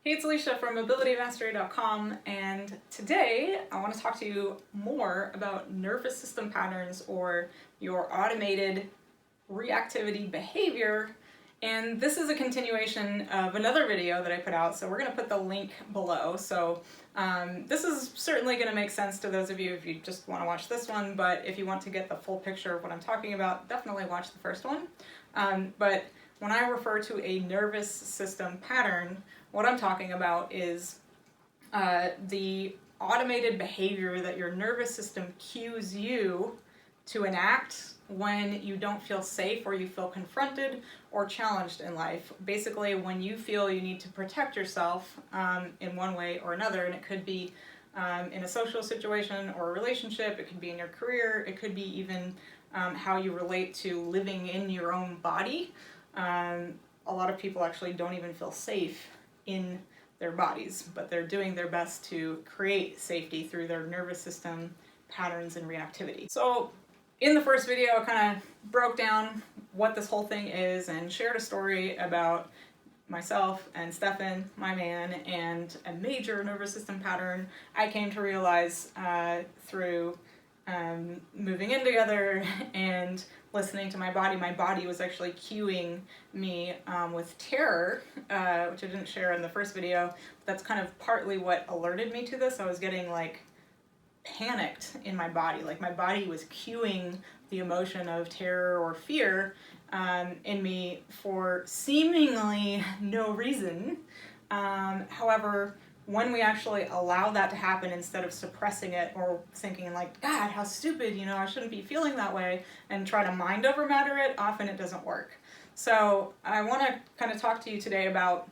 Hey, it's Alicia from mobilitymastery.com, and today I want to talk to you more about nervous system patterns or your automated reactivity behavior. And this is a continuation of another video that I put out, so we're going to put the link below. So this is certainly going to make sense to those of you if you just want to watch this one, but if you want to get the full picture of what I'm talking about, definitely watch the first one. But when I refer to a nervous system pattern, what I'm talking about is the automated behavior that your nervous system cues you to enact when you don't feel safe or you feel confronted or challenged in life. Basically, when you feel you need to protect yourself in one way or another, and it could be in a social situation or a relationship, it could be in your career, it could be even how you relate to living in your own body. A lot of people actually don't even feel safe in their bodies, but they're doing their best to create safety through their nervous system patterns and reactivity. So in the first video, I kind of broke down what this whole thing is and shared a story about myself and Stefan, my man, and a major nervous system pattern I came to realize through moving in together and listening to my body. My body was actually cueing me with terror, which I didn't share in the first video. That's kind of partly what alerted me to this. I was getting like panicked in my body. Like my body was cueing the emotion of terror or fear in me for seemingly no reason. However, when we actually allow that to happen instead of suppressing it or thinking like, God, how stupid, I shouldn't be feeling that way, and try to mind over matter it, often it doesn't work. So I want to kind of talk to you today about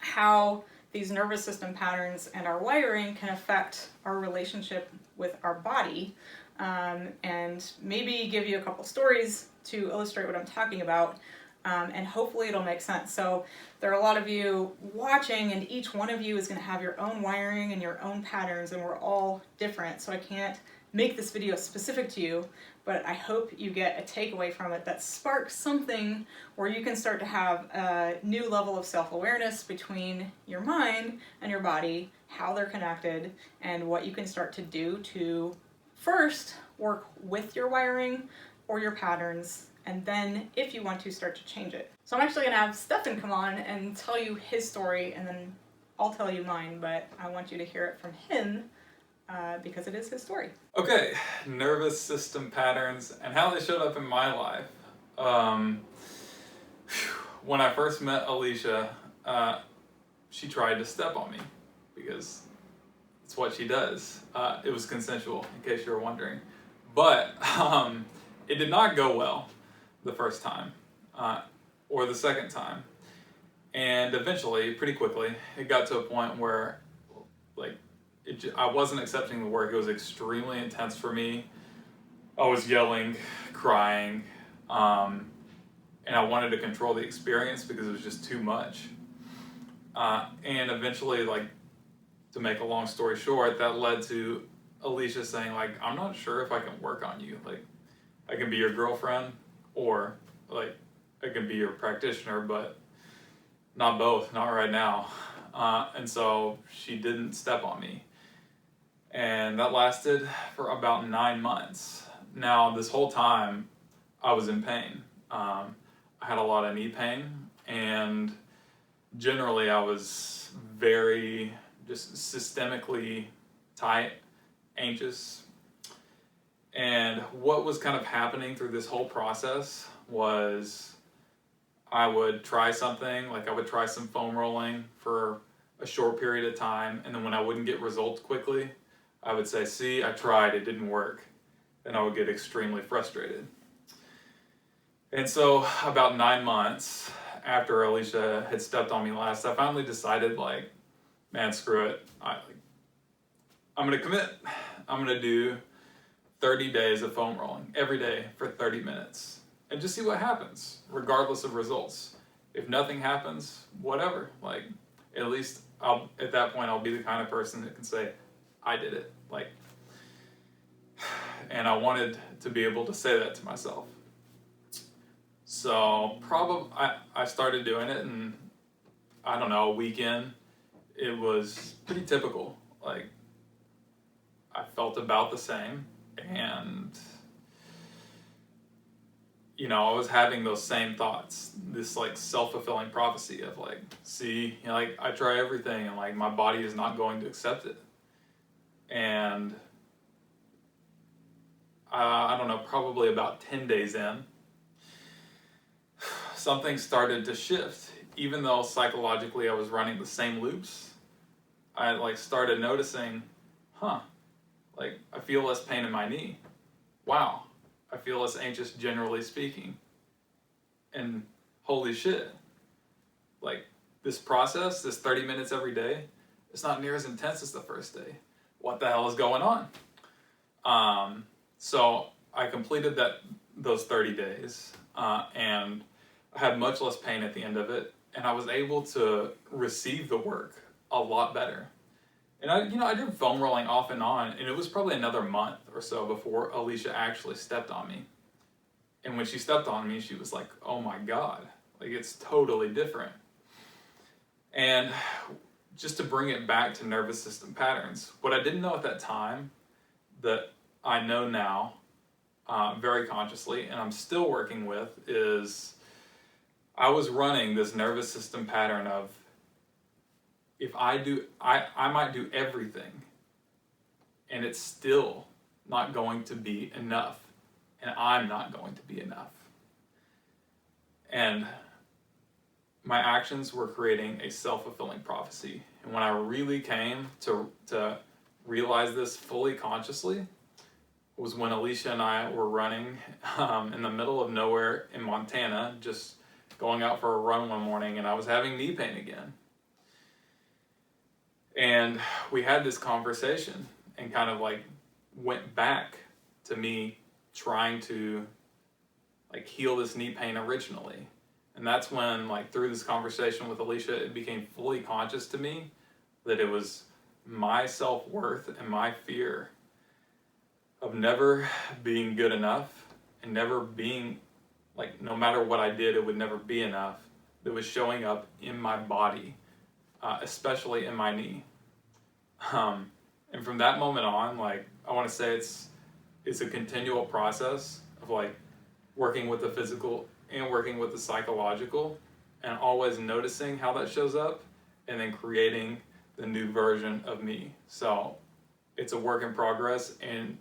how these nervous system patterns and our wiring can affect our relationship with our body, and maybe give you a couple stories to illustrate what I'm talking about. And hopefully it'll make sense. So there are a lot of you watching, and each one of you is going to have your own wiring and your own patterns, and we're all different. So I can't make this video specific to you, but I hope you get a takeaway from it that sparks something where you can start to have a new level of self-awareness between your mind and your body, how they're connected, and what you can start to do to first work with your wiring or your patterns, and then, if you want to, start to change it. So I'm actually going to have Stefan come on and tell you his story, and then I'll tell you mine, but I want you to hear it from him because it is his story. Okay, nervous system patterns and how they showed up in my life. When I first met Alicia, she tried to step on me because it's what she does. It was consensual, in case you were wondering. But it did not go well the first time or the second time, and eventually, pretty quickly, it got to a point where I wasn't accepting the work. It was extremely intense for me. I was yelling, crying, and I wanted to control the experience because it was just too much. And eventually, to make a long story short, that led to Alicia saying, I'm not sure if I can work on you. I can be your girlfriend, or I can be your practitioner, but not both, not right now. And so she didn't step on me. And that lasted for about 9 months. Now, this whole time, I was in pain. I had a lot of knee pain, and generally I was very just systemically tight, anxious. And what was kind of happening through this whole process was I would try something, I would try some foam rolling for a short period of time, and then when I wouldn't get results quickly, I would say, see, I tried, it didn't work. And I would get extremely frustrated. And so about 9 months after Alicia had stepped on me last, I finally decided, man, screw it. I'm going to commit. I'm going to do 30 days of foam rolling every day for 30 minutes and just see what happens, regardless of results. If nothing happens, whatever. At least at that point, I'll be the kind of person that can say, I did it. And I wanted to be able to say that to myself. So I started doing it, and I don't know, a week in, it was pretty typical. Like, I felt about the same, and I was having those same thoughts, this like self-fulfilling prophecy of like, see, like I try everything and like my body is not going to accept it. And I don't know, probably about 10 days in, something started to shift. Even though psychologically I was running the same loops, I like started noticing, like I feel less pain in my knee. Wow, I feel less anxious generally speaking. And holy shit, like this process, this 30 minutes every day, it's not near as intense as the first day. What the hell is going on? So I completed those 30 days, and I had much less pain at the end of it, and I was able to receive the work a lot better. And I did foam rolling off and on, and it was probably another month or so before Alicia actually stepped on me. And when she stepped on me, she was like, oh my God, like it's totally different. And just to bring it back to nervous system patterns, what I didn't know at that time that I know now very consciously, and I'm still working with, is I was running this nervous system pattern of, if I might do everything and it's still not going to be enough, and I'm not going to be enough. And my actions were creating a self-fulfilling prophecy. And when I really came to realize this fully consciously was when Alicia and I were running in the middle of nowhere in Montana, just going out for a run one morning, and I was having knee pain again. And we had this conversation and kind of like went back to me trying to like heal this knee pain originally. And that's when, like, through this conversation with Alicia, it became fully conscious to me that it was my self-worth and my fear of never being good enough and never being, like, no matter what I did, it would never be enough, that was showing up in my body, especially in my knee. And from that moment on, like, I want to say it's a continual process of, like, working with the physical and working with the psychological, and always noticing how that shows up, and then creating the new version of me. So it's a work in progress, and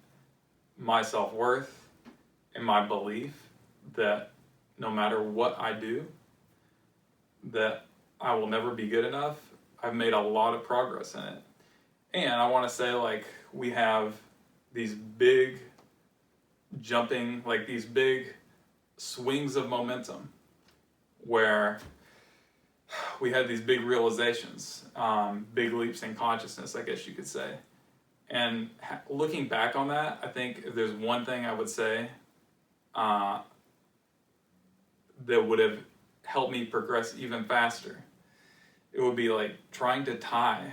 my self-worth and my belief that no matter what I do, that I will never be good enough, I've made a lot of progress in it. And I want to say, like, we have these big jumping, like these big swings of momentum where we had these big realizations, big leaps in consciousness, I guess you could say. And looking back on that, I think if there's one thing I would say that would have helped me progress even faster, it would be like trying to tie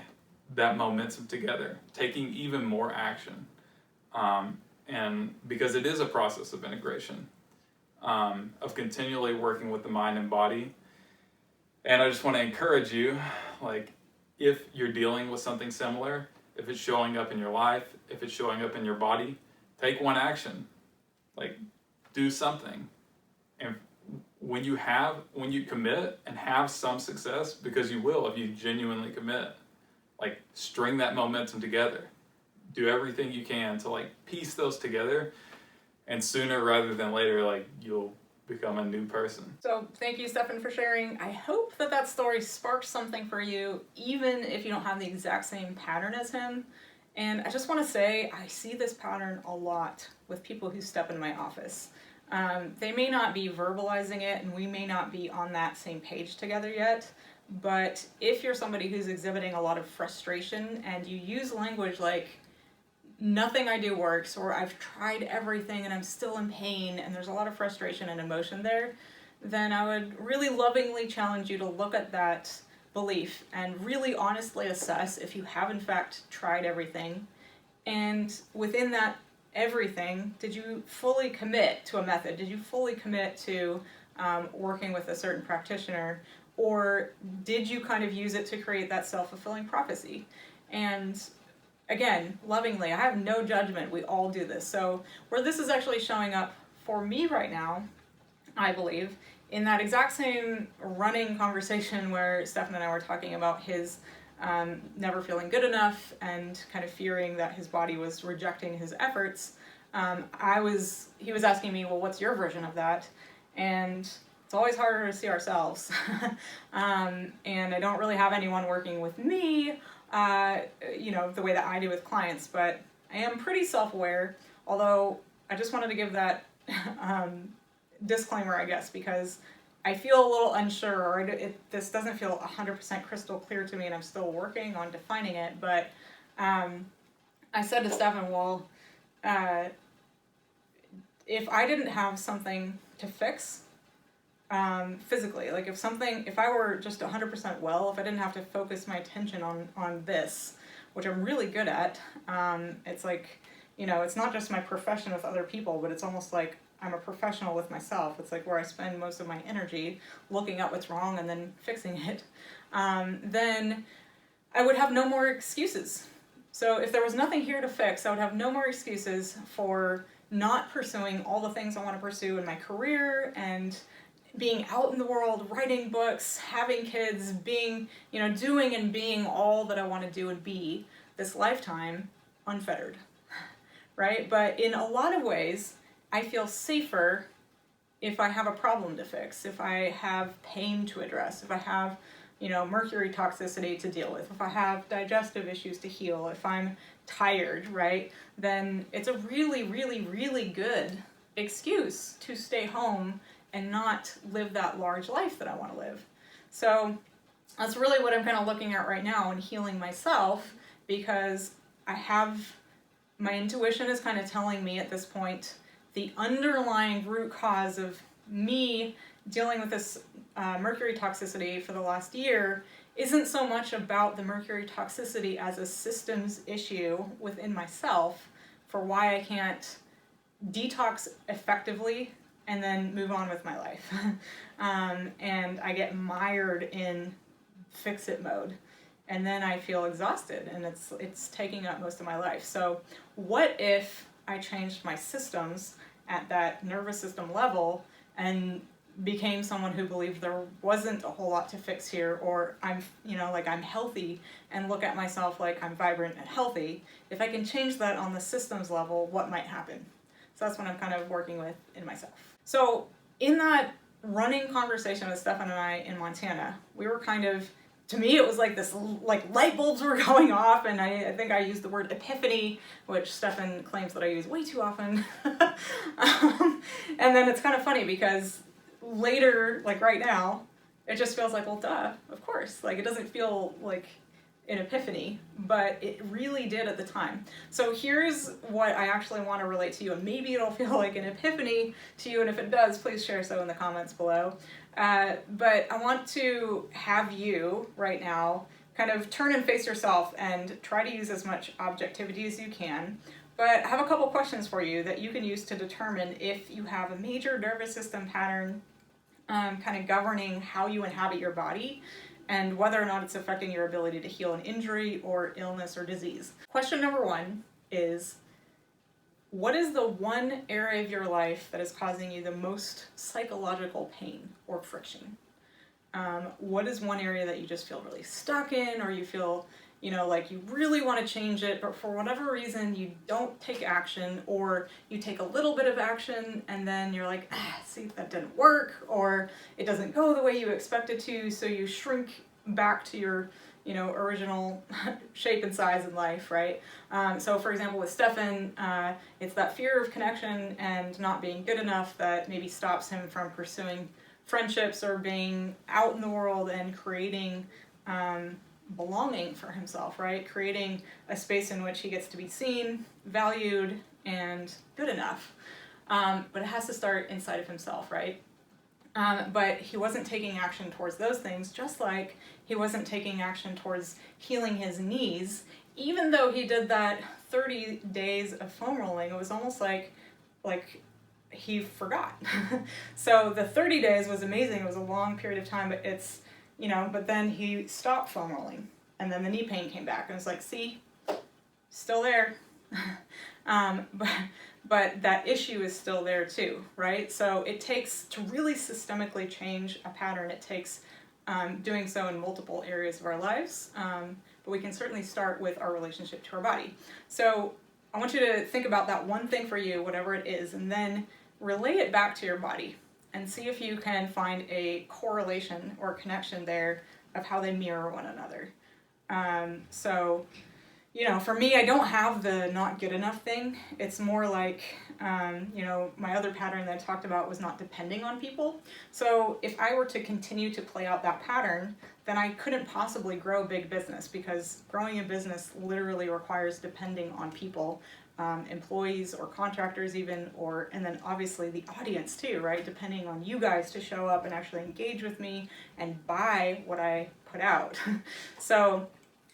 that momentum together, taking even more action. And because it is a process of integration, of continually working with the mind and body. And I just want to encourage you, like, if you're dealing with something similar, if it's showing up in your life, if it's showing up in your body, take one action. Like, do something. And when you commit and have some success, because you will if you genuinely commit, like, string that momentum together. Do everything you can to, like, piece those together. And sooner rather than later, like, you'll become a new person. So thank you, Stefan, for sharing. I hope that story sparked something for you, even if you don't have the exact same pattern as him. And I just want to say, I see this pattern a lot with people who step in my office. They may not be verbalizing it, and we may not be on that same page together yet, but if you're somebody who's exhibiting a lot of frustration and you use language like, nothing I do works, or I've tried everything and I'm still in pain, and there's a lot of frustration and emotion there, then I would really lovingly challenge you to look at that belief and really honestly assess if you have in fact tried everything. And within that everything, did you fully commit to a method? Did you fully commit to working with a certain practitioner? Or did you kind of use it to create that self-fulfilling prophecy? And again, lovingly, I have no judgment. We all do this. So where this is actually showing up for me right now, I believe, in that exact same running conversation where Stefan and I were talking about his never feeling good enough and kind of fearing that his body was rejecting his efforts, he was asking me, well, what's your version of that? And it's always harder to see ourselves. And I don't really have anyone working with me, the way that I do with clients, but I am pretty self-aware, although I just wanted to give that disclaimer, I guess, because I feel a little unsure, or this doesn't feel 100% crystal clear to me, and I'm still working on defining it, but I said to Stefan, well, if I didn't have something to fix physically, like if I were just 100% well, if I didn't have to focus my attention on this, which I'm really good at, it's like, it's not just my profession with other people, but it's almost like I'm a professional with myself. It's like where I spend most of my energy looking at what's wrong and then fixing it. Then I would have no more excuses. So if there was nothing here to fix, I would have no more excuses for not pursuing all the things I want to pursue in my career and being out in the world, writing books, having kids, being, doing and being all that I want to do and be this lifetime unfettered, right? But in a lot of ways, I feel safer if I have a problem to fix, if I have pain to address, if I have, mercury toxicity to deal with, if I have digestive issues to heal, if I'm tired, right? Then it's a really, really, really good excuse to stay home and not live that large life that I want to live. So that's really what I'm kind of looking at right now and healing myself, because my intuition is kind of telling me at this point the underlying root cause of me dealing with this mercury toxicity for the last year isn't so much about the mercury toxicity as a systems issue within myself for why I can't detox effectively and then move on with my life. And I get mired in fix-it mode. And then I feel exhausted, and it's taking up most of my life. So what if I changed my systems at that nervous system level and became someone who believed there wasn't a whole lot to fix here, or I'm healthy and look at myself like I'm vibrant and healthy? If I can change that on the systems level, what might happen? So that's what I'm kind of working with in myself. So in that running conversation with Stefan and I in Montana, we were kind of, to me it was like this, like light bulbs were going off, and I think I used the word epiphany, which Stefan claims that I use way too often. And then it's kind of funny because later, like right now, it just feels like, well, duh, of course. Like, it doesn't feel like an epiphany, but it really did at the time. So here's what I actually want to relate to you, and maybe it'll feel like an epiphany to you, and if it does, please share so in the comments below. But I want to have you right now kind of turn and face yourself and try to use as much objectivity as you can. But I have a couple questions for you that you can use to determine if you have a major nervous system pattern kind of governing how you inhabit your body, and whether or not it's affecting your ability to heal an injury or illness or disease. Question number one is, what is the one area of your life that is causing you the most psychological pain or friction? What is one area that you just feel really stuck in, or you feel, like you really want to change it, but for whatever reason you don't take action, or you take a little bit of action and then you're like, see, that didn't work, or it doesn't go the way you expected to, so you shrink back to your original shape and size in life, right? So for example, with Stefan, it's that fear of connection and not being good enough that maybe stops him from pursuing friendships or being out in the world and creating belonging for himself, right? Creating a space in which he gets to be seen, valued, and good enough. But it has to start inside of himself, right? But he wasn't taking action towards those things, just like he wasn't taking action towards healing his knees. Even though he did that 30 days of foam rolling, it was almost like he forgot. So the 30 days was amazing. It was a long period of time, but it's but then he stopped foam rolling, and then the knee pain came back, and it's like, see, still there. But that issue is still there too, right? So it takes, to really systemically change a pattern, it takes doing so in multiple areas of our lives, but we can certainly start with our relationship to our body. So I want you to think about that one thing for you, whatever it is, and then relay it back to your body and see if you can find a correlation or connection there of how they mirror one another. So, for me, I don't have the not good enough thing. It's more like, my other pattern that I talked about was not depending on people. So if I were to continue to play out that pattern, then I couldn't possibly grow a big business, because growing a business literally requires depending on people, employees or contractors even, and then obviously the audience too, right? Depending on you guys to show up and actually engage with me and buy what I put out. So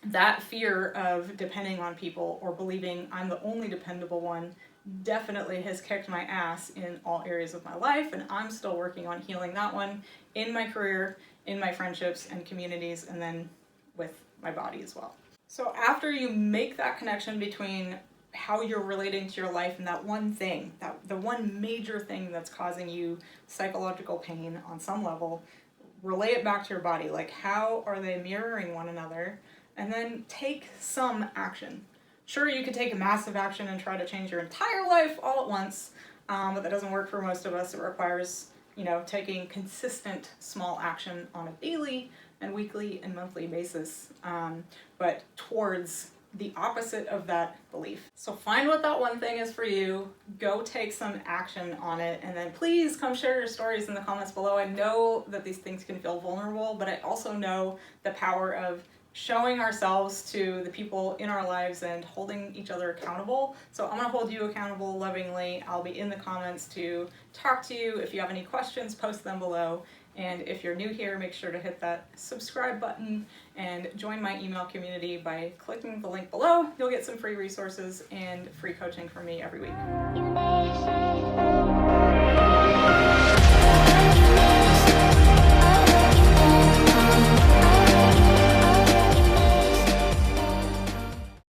that fear of depending on people or believing I'm the only dependable one definitely has kicked my ass in all areas of my life, and I'm still working on healing that one in my career, in my friendships and communities, and then with my body as well. So after you make that connection between how you're relating to your life and that one thing, the one major thing that's causing you psychological pain on some level, relay it back to your body. Like, how are they mirroring one another? And then take some action. Sure, you could take a massive action and try to change your entire life all at once, but that doesn't work for most of us. It requires, taking consistent small action on a daily and weekly and monthly basis, but towards the opposite of that belief. So find what that one thing is for you, go take some action on it, and then please come share your stories in the comments below. I know that these things can feel vulnerable, but I also know the power of showing ourselves to the people in our lives and holding each other accountable. So I'm gonna hold you accountable lovingly. I'll be in the comments to talk to you. If you have any questions, post them below. And if you're new here, make sure to hit that subscribe button and join my email community by clicking the link below. You'll get some free resources and free coaching from me every week.